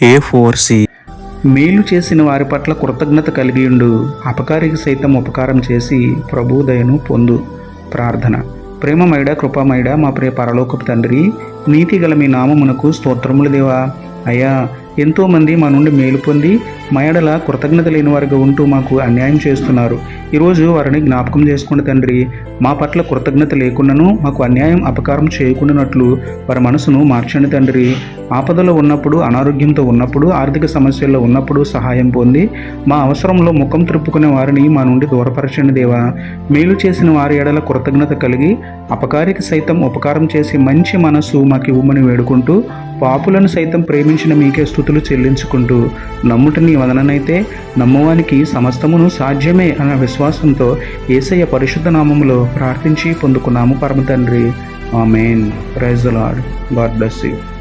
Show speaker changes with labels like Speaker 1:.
Speaker 1: A4C మేలు చేసిన వారి పట్ల కృతజ్ఞత కలిగియుండు, అపకారికి సైతం ఉపకారం చేసి ప్రభు దయను పొందు. ప్రార్థన. ప్రేమమయుడ, కృపామయుడ, మా ప్రియ పరలోకపు తండ్రి, నీతిగల మీ నామమునకు స్తోత్రములు దేవా. అయ్యా, ఎంతోమంది మా నుండి మేలు పొంది మా ఎడల కృతజ్ఞత లేని వారిగా ఉంటూ మాకు అన్యాయం చేస్తున్నారు. ఈరోజు వారిని జ్ఞాపకం చేసుకోండి తండ్రి. మా పట్ల కృతజ్ఞత లేకుండాను మాకు అన్యాయం అపకారం చేయకుండానట్లు వారి మనసును మార్చండి తండ్రి. ఆపదలో ఉన్నప్పుడు, అనారోగ్యంతో ఉన్నప్పుడు, ఆర్థిక సమస్యల్లో ఉన్నప్పుడు సహాయం పొంది మా అవసరంలో ముఖం త్రిప్పుకునే వారిని మా నుండి దూరపరచండి దేవా. మేలు చేసిన వారి ఎడల కృతజ్ఞత కలిగి అపకారికి సైతం ఉపకారం చేసి మంచి మనస్సు మాకు ఇవ్వమని వేడుకుంటూ, పాపులను సైతం ప్రేమించిన మీకే స్తుతులు చెల్లించుకుంటూ, నమ్ముట నీ వదననైతే నమ్మవానికి సమస్తమును సాధ్యమే అన్న విశ్వాసంతో యేసయ్య పరిశుద్ధ నామములో ప్రార్థించి పొందుకున్నాము పరమ తండ్రి. Amen. Praise the Lord. God bless you.